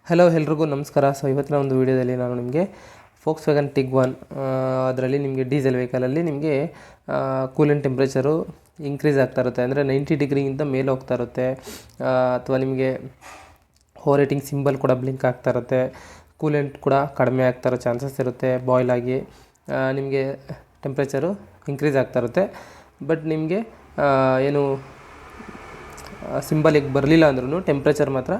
Hello ಎಲ್ರಿಗೂ ನಮಸ್ಕಾರ. So ಇವತ್ತಿನ ಒಂದು ವೀಡಿಯೋದಲ್ಲಿ ನಾನು ನಿಮಗೆ ಫೋಕ್ಸ್ವ್ಯಾಗನ್ ಟಿಗ್ವಾನ್ ಅದರಲ್ಲಿ ನಿಮಗೆ ಡೀಸೆಲ್ ವೆಹಿಕಲಲ್ಲಿ ನಿಮಗೆ ಕೂಲೆಂಟ್ ಟೆಂಪ್ರೇಚರು ಇನ್ಕ್ರೀಸ್ ಆಗ್ತಾ ಇರುತ್ತೆ. ಅಂದರೆ 90 ಡಿಗ್ರಿಗಿಂತ ಮೇಲೆ ಹೋಗ್ತಾ ಇರುತ್ತೆ. ಅಥವಾ ನಿಮಗೆ ಓವರ್ ಹೀಟಿಂಗ್ ಸಿಂಬಲ್ ಕೂಡ ಬ್ಲಿಂಕ್ ಆಗ್ತಾ ಇರುತ್ತೆ. ಕೂಲೆಂಟ್ ಕೂಡ ಕಡಿಮೆ ಆಗ್ತಾ ಇರೋ ಚಾನ್ಸಸ್ ಇರುತ್ತೆ. ಬಾಯ್ಲ್ ಆಗಿ ನಿಮಗೆ ಟೆಂಪ್ರೇಚರು ಇನ್ಕ್ರೀಸ್ ಆಗ್ತಾ ಇರುತ್ತೆ. ಬಟ್ ನಿಮಗೆ ಏನು ಸಿಂಬಲಿಗೆ ಬರಲಿಲ್ಲ ಅಂದ್ರೂ ಟೆಂಪ್ರೇಚರ್ ಮಾತ್ರ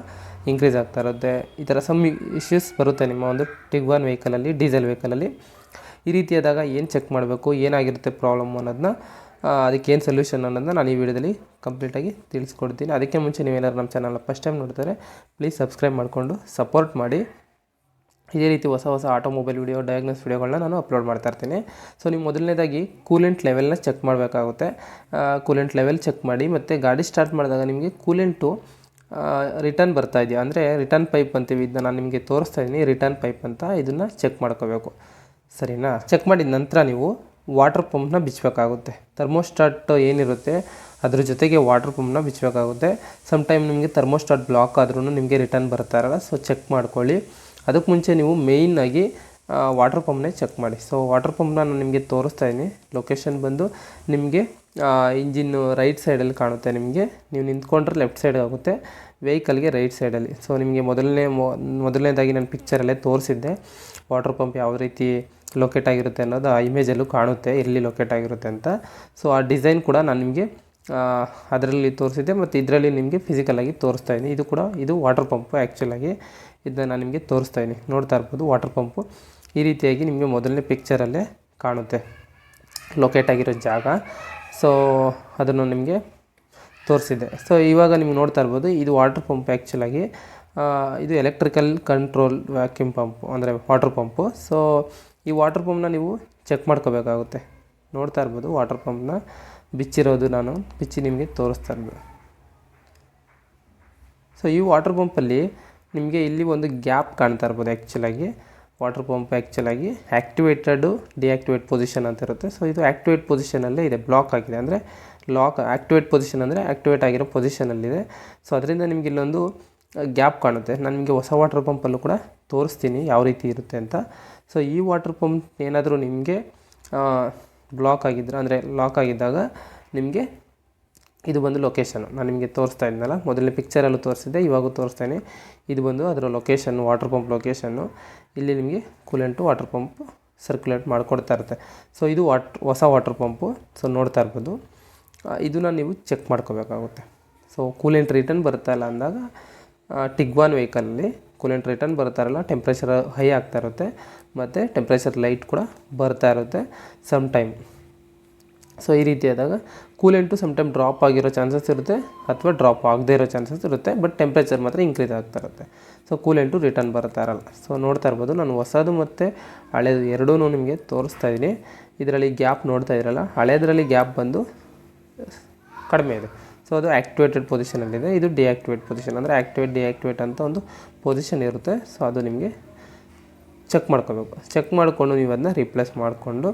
ಇನ್ಕ್ರೀಸ್ ಆಗ್ತಾ ಇರುತ್ತೆ. ಈ ಥರ ಸಮ್ ಇಶ್ಯೂಸ್ ಬರುತ್ತೆ ನಿಮ್ಮ ಒಂದು ಟಿಗ್ವಾನ್ ವೆಹಿಕಲಲ್ಲಿ, ಡೀಸೆಲ್ ವೆಹಿಕಲಲ್ಲಿ. ಈ ರೀತಿಯಾದಾಗ ಏನು ಚೆಕ್ ಮಾಡಬೇಕು, ಏನಾಗಿರುತ್ತೆ ಪ್ರಾಬ್ಲಮ್ ಅನ್ನೋದನ್ನ, ಅದಕ್ಕೇನು ಸೊಲ್ಯೂಷನ್ ಅನ್ನೋದನ್ನ ನಾನು ಈ ವಿಡಿಯೋದಲ್ಲಿ ಕಂಪ್ಲೀಟಾಗಿ ತಿಳಿಸ್ಕೊಡ್ತೀನಿ. ಅದಕ್ಕೆ ಮುಂಚೆ ನೀವೇನಾದ್ರು ನಮ್ಮ ಚಾನಲ್ನ ಫಸ್ಟ್ ಟೈಮ್ ನೋಡ್ತಾರೆ ಪ್ಲೀಸ್ ಸಬ್ಸ್ಕ್ರೈಬ್ ಮಾಡಿಕೊಂಡು ಸಪೋರ್ಟ್ ಮಾಡಿ. ಇದೇ ರೀತಿ ಹೊಸ ಆಟೋಮೊಬೈಲ್ ವಿಡಿಯೋ, ಡಯಾಗ್ನೋಸ್ ವಿಡಿಯೋಗಳನ್ನ ನಾನು ಅಪ್ಲೋಡ್ ಮಾಡ್ತಾ ಇರ್ತೀನಿ. ಸೊ ನೀವು ಮೊದಲನೇದಾಗಿ ಕೂಲೆಂಟ್ ಲೆವೆಲ್ನ ಚೆಕ್ ಮಾಡಬೇಕಾಗುತ್ತೆ. ಕೂಲೆಂಟ್ ಲೆವೆಲ್ ಚೆಕ್ ಮಾಡಿ, ಮತ್ತು ಗಾಡಿ ಸ್ಟಾರ್ಟ್ ಮಾಡಿದಾಗ ನಿಮಗೆ ಕೂಲೆಂಟು ರಿಟರ್ನ್ ಬರ್ತಾ ಇದೆಯಾ ಅಂದರೆ ರಿಟರ್ನ್ ಪೈಪ್ ಅಂತೀವಿ, ಇದನ್ನ ನಾನು ನಿಮಗೆ ತೋರಿಸ್ತಾ ಇದ್ದೀನಿ. ರಿಟರ್ನ್ ಪೈಪ್ ಅಂತ ಇದನ್ನು ಚೆಕ್ ಮಾಡ್ಕೋಬೇಕು, ಸರಿನಾ? ಚೆಕ್ ಮಾಡಿದ ನಂತರ ನೀವು ವಾಟರ್ ಪಂಪ್ನ ಬಿಚ್ಚಬೇಕಾಗುತ್ತೆ. ಥರ್ಮೋಸ್ಟಾಟ್ ಏನಿರುತ್ತೆ ಅದ್ರ ಜೊತೆಗೆ ವಾಟರ್ ಪಂಪ್ನ ಬಿಚ್ಚಬೇಕಾಗುತ್ತೆ. ಸಮ್ಟೈಮ್ ನಿಮಗೆ ಥರ್ಮೋಸ್ಟಾಟ್ ಬ್ಲಾಕ್ ಆದ್ರೂ ನಿಮಗೆ ರಿಟರ್ನ್ ಬರ್ತಾ ಇರಲ್ಲ. ಸೊ ಚೆಕ್ ಮಾಡ್ಕೊಳ್ಳಿ. ಅದಕ್ಕೆ ಮುಂಚೆ ನೀವು ಮೇಯ್ನಾಗಿ ವಾಟರ್ ಪಂಪ್ನೇ ಚೆಕ್ ಮಾಡಿ. ಸೊ ವಾಟರ್ ಪಂಪ್ನ ನಾನು ನಿಮಗೆ ತೋರಿಸ್ತಾ ಇದ್ದೀನಿ. ಲೊಕೇಶನ್ ಬಂದು ನಿಮಗೆ ಇಂಜಿನ್ನು ರೈಟ್ ಸೈಡಲ್ಲಿ ಕಾಣುತ್ತೆ. ನಿಮಗೆ ನೀವು ನಿಂತ್ಕೊಂಡ್ರೆ ಲೆಫ್ಟ್ ಸೈಡ್ ಆಗುತ್ತೆ, ವೆಹಿಕಲ್ಗೆ ರೈಟ್ ಸೈಡಲ್ಲಿ. ಸೊ ನಿಮಗೆ ಮೊದಲನೇದಾಗಿ ನಾನು ಪಿಕ್ಚರಲ್ಲೇ ತೋರಿಸಿದ್ದೆ ವಾಟರ್ ಪಂಪ್ ಯಾವ ರೀತಿ ಲೊಕೇಟ್ ಆಗಿರುತ್ತೆ ಅನ್ನೋದು ಆ ಇಮೇಜಲ್ಲೂ ಕಾಣುತ್ತೆ, ಎಲ್ಲಿ ಲೊಕೇಟ್ ಆಗಿರುತ್ತೆ ಅಂತ. ಸೊ ಆ ಡಿಸೈನ್ ಕೂಡ ನಾನು ನಿಮಗೆ ಅದರಲ್ಲಿ ತೋರಿಸಿದ್ದೆ, ಮತ್ತು ಇದರಲ್ಲಿ ನಿಮಗೆ ಫಿಸಿಕಲಾಗಿ ತೋರಿಸ್ತಾ ಇದ್ದೀನಿ. ಇದು ವಾಟರ್ ಪಂಪು. ಆ್ಯಕ್ಚುಲಾಗಿ ಇದನ್ನು ನಾನು ನಿಮಗೆ ತೋರಿಸ್ತಾ ಇದ್ದೀನಿ, ನೋಡ್ತಾ ಇರ್ಬೋದು. ವಾಟರ್ ಪಂಪು ಈ ರೀತಿಯಾಗಿ ನಿಮಗೆ ಮೊದಲನೇ ಪಿಕ್ಚರಲ್ಲೇ ಕಾಣುತ್ತೆ ಲೊಕೇಟ್ ಆಗಿರೋ ಜಾಗ. ಸೊ ಅದನ್ನು ನಿಮಗೆ ತೋರಿಸಿದ್ದೆ. ಸೊ ಇವಾಗ ನಿಮ್ಗೆ ನೋಡ್ತಾ ಇರ್ಬೋದು, ಇದು ವಾಟರ್ ಪಂಪ್. ಆ್ಯಕ್ಚುಲಾಗಿ ಇದು ಎಲೆಕ್ಟ್ರಿಕಲ್ ಕಂಟ್ರೋಲ್ ವ್ಯಾಕ್ಯೂಮ್ ಪಂಪು, ಅಂದರೆ ವಾಟರ್ ಪಂಪು. ಸೊ ಈ ವಾಟರ್ ಪಂಪ್ನ ನೀವು ಚೆಕ್ ಮಾಡ್ಕೋಬೇಕಾಗುತ್ತೆ. ನೋಡ್ತಾ ಇರ್ಬೋದು ವಾಟರ್ ಪಂಪ್ನ ಬಿಚ್ಚಿರೋದು, ನಾನು ಬಿಚ್ಚಿ ನಿಮಗೆ ತೋರಿಸ್ತಾ ಇರ್ಬೋದು. ಸೊ ಈ ವಾಟರ್ ಪಂಪಲ್ಲಿ ನಿಮಗೆ ಇಲ್ಲಿ ಒಂದು ಗ್ಯಾಪ್ ಕಾಣ್ತಾ ಇರ್ಬೋದು. ಆ್ಯಕ್ಚುಲಾಗಿ ವಾಟರ್ ಪಂಪ್ ಆ್ಯಕ್ಚುಲಾಗಿ ಆ್ಯಕ್ಟಿವೇಟೆಡು ಡಿಆ್ಯಕ್ಟಿವೇಟ್ ಪೊಸಿಷನ್ ಅಂತ ಇರುತ್ತೆ. ಸೊ ಇದು ಆ್ಯಕ್ಟಿವೇಟ್ ಪೊಸಿಷನಲ್ಲೇ ಇದೆ, ಬ್ಲಾಕ್ ಆಗಿದೆ. ಅಂದರೆ ಆ್ಯಕ್ಟಿವೇಟ್ ಪೊಸಿಷನ್ ಅಂದರೆ ಆ್ಯಕ್ಟಿವೇಟ್ ಆಗಿರೋ ಪೊಸಿಷನಲ್ಲಿದೆ. ಸೊ ಅದರಿಂದ ನಿಮಗೆ ಇಲ್ಲೊಂದು ಗ್ಯಾಪ್ ಕಾಣುತ್ತೆ. ನಾನು ನಿಮಗೆ ಹೊಸ ವಾಟರ್ ಪಂಪಲ್ಲೂ ಕೂಡ ತೋರಿಸ್ತೀನಿ ಯಾವ ರೀತಿ ಇರುತ್ತೆ ಅಂತ. ಸೊ ಈ ವಾಟರ್ ಪಂಪ್ ಏನಾದರೂ ನಿಮಗೆ ಬ್ಲಾಕ್ ಆಗಿದ್ದರೆ, ಅಂದರೆ ಲಾಕ್ ಆಗಿದ್ದಾಗ ನಿಮಗೆ ಇದು ಬಂದು ಲೊಕೇಶನು. ನಾನು ನಿಮಗೆ ತೋರಿಸ್ತಾ ಇದ್ನಲ್ಲ, ಮೊದಲನೇ ಪಿಕ್ಚರಲ್ಲೂ ತೋರಿಸಿದ್ದೆ, ಇವಾಗೂ ತೋರಿಸ್ತಾನೆ. ಇದು ಬಂದು ಅದರ ಲೊಕೇಶನ್ನು, ವಾಟರ್ ಪಂಪ್ ಲೊಕೇಶನ್ನು. ಇಲ್ಲಿ ನಿಮಗೆ ಕೂಲೆಂಟು ವಾಟರ್ ಪಂಪ್ ಸರ್ಕ್ಯುಲೇಟ್ ಮಾಡಿಕೊಡ್ತಾ ಇರುತ್ತೆ. ಸೊ ಇದು ಹೊಸ ವಾಟರ್ ಪಂಪು. ಸೊ ನೋಡ್ತಾ ಇರ್ಬೋದು, ಇದನ್ನು ನೀವು ಚೆಕ್ ಮಾಡ್ಕೋಬೇಕಾಗುತ್ತೆ. ಸೊ ಕೂಲೆಂಟ್ ರಿಟರ್ನ್ ಬರ್ತಾ ಇಲ್ಲ ಅಂದಾಗ ಟಿಗ್ವಾನ್ ವೆಹಿಕಲಲ್ಲಿ ಕೂಲೆಂಟ್ ರಿಟರ್ನ್ ಬರ್ತಾ ಇರಲ್ಲ, ಟೆಂಪ್ರೇಚರ್ ಹೈ ಆಗ್ತಾ ಇರುತ್ತೆ, ಮತ್ತು ಟೆಂಪ್ರೇಚರ್ ಲೈಟ್ ಕೂಡ ಬರ್ತಾ ಇರುತ್ತೆ ಸಮ್ ಟೈಮ್. ಸೊ ಈ ರೀತಿಯಾದಾಗ ಕೂಲೆಂಟು ಸಮ್ಟೈಮ್ ಡ್ರಾಪ್ ಆಗಿರೋ ಚಾನ್ಸಸ್ ಇರುತ್ತೆ, ಅಥವಾ ಡ್ರಾಪ್ ಆಗದೇ ಇರೋ ಚಾನ್ಸಸ್ ಇರುತ್ತೆ. ಬಟ್ ಟೆಂಪ್ರೇಚರ್ ಮಾತ್ರ ಇನ್ಕ್ರೀಸ್ ಆಗ್ತಾ ಇರುತ್ತೆ. ಸೊ ಕೂಲೆಂಟು ರಿಟರ್ನ್ ಬರ್ತಾ ಇರಲ್ಲ. ಸೊ ನೋಡ್ತಾ ಇರ್ಬೋದು, ನಾನು ಹೊಸದು ಮತ್ತು ಹಳೇದು ಎರಡೂ ನಿಮಗೆ ತೋರಿಸ್ತಾ ಇದ್ದೀನಿ. ಇದರಲ್ಲಿ ಗ್ಯಾಪ್ ನೋಡ್ತಾ ಇದ್ದೀರಲ್ಲ, ಹಳೇದರಲ್ಲಿ ಗ್ಯಾಪ್ ಬಂದು ಕಡಿಮೆ ಇದೆ. ಸೊ ಅದು ಆ್ಯಕ್ಟಿವೇಟೆಡ್ ಪೊಸಿಷನಲ್ಲಿದೆ. ಇದು ಡಿಆ್ಯಕ್ಟಿವೇಟ್ ಪೊಸಿಷನ್, ಅಂದರೆ ಡಿಆ್ಯಕ್ಟಿವೇಟ್ ಅಂತ ಒಂದು ಪೊಸಿಷನ್ ಇರುತ್ತೆ. ಸೊ ಅದು ನಿಮಗೆ ಚೆಕ್ ಮಾಡ್ಕೋಬೇಕು. ಚೆಕ್ ಮಾಡಿಕೊಂಡು ನೀವು ಅದನ್ನ ರಿಪ್ಲೇಸ್ ಮಾಡಿಕೊಂಡು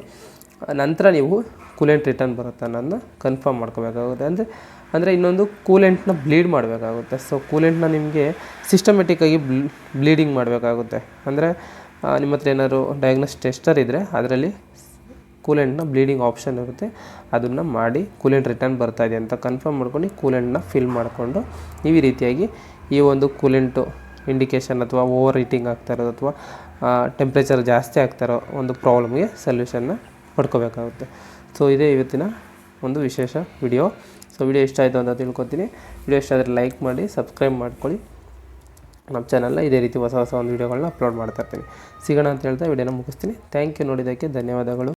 ನಂತರ ನೀವು ಕೂಲೆಂಟ್ ರಿಟರ್ನ್ ಬರುತ್ತೆ ಅನ್ನೋದನ್ನ ಕನ್ಫರ್ಮ್ ಮಾಡ್ಕೋಬೇಕಾಗುತ್ತೆ. ಅಂದರೆ ಇನ್ನೊಂದು ಕೂಲೆಂಟ್ನ ಬ್ಲೀಡ್ ಮಾಡಬೇಕಾಗುತ್ತೆ. ಸೊ ಕೂಲೆಂಟ್ನ ನಿಮಗೆ ಸಿಸ್ಟಮೆಟಿಕ್ಕಾಗಿ ಬ್ಲೀಡಿಂಗ್ ಮಾಡಬೇಕಾಗುತ್ತೆ. ಅಂದರೆ ನಿಮ್ಮ ಹತ್ರ ಏನಾದ್ರು ಡಯಾಗ್ನೋಸ್ ಟೆಸ್ಟರ್ ಇದ್ದರೆ ಅದರಲ್ಲಿ ಕೂಲೆಂಟ್ನ ಬ್ಲೀಡಿಂಗ್ ಆಪ್ಷನ್ ಇರುತ್ತೆ, ಅದನ್ನು ಮಾಡಿ ಕೂಲೆಂಟ್ ರಿಟರ್ನ್ ಬರ್ತಾ ಇದೆ ಅಂತ ಕನ್ಫರ್ಮ್ ಮಾಡ್ಕೊಂಡು ಕೂಲೆಂಟ್ನ ಫಿಲ್ ಮಾಡಿಕೊಂಡು ನೀವು ಈ ರೀತಿಯಾಗಿ ಈ ಒಂದು ಕೂಲೆಂಟು ಇಂಡಿಕೇಷನ್ ಅಥವಾ ಓವರ್ ಹೀಟಿಂಗ್ ಆಗ್ತಾ ಇರೋದು ಅಥವಾ ಟೆಂಪ್ರೇಚರ್ ಜಾಸ್ತಿ ಆಗ್ತಾ ಇರೋ ಒಂದು ಪ್ರಾಬ್ಲಮ್ಗೆ ಸೊಲ್ಯೂಷನ್ನ ಪಡ್ಕೋಬೇಕಾಗುತ್ತೆ. ಸೊ ಇದೇ ಇವತ್ತಿನ ಒಂದು ವಿಶೇಷ ವಿಡಿಯೋ. ಸೊ ವಿಡಿಯೋ ಇಷ್ಟ ಆಯಿತು ಅಂತ ತಿಳ್ಕೊತೀನಿ. ವಿಡಿಯೋ ಇಷ್ಟ ಆದರೆ ಲೈಕ್ ಮಾಡಿ, ಸಬ್ಸ್ಕ್ರೈಬ್ ಮಾಡ್ಕೊಳ್ಳಿ ನಮ್ಮ ಚಾನಲ್ನ. ಇದೇ ರೀತಿ ಹೊಸ ಒಂದು ವಿಡಿಯೋಗಳನ್ನ ಅಪ್ಲೋಡ್ ಮಾಡ್ತಾ ಇರ್ತೀನಿ. ಸಿಗೋಣ ಅಂತ ಹೇಳ್ತಾ ವಿಡಿಯೋನ ಮುಗಿಸ್ತೀನಿ. Thank you. ನೋಡಿದ್ದಕ್ಕೆ ಧನ್ಯವಾದಗಳು.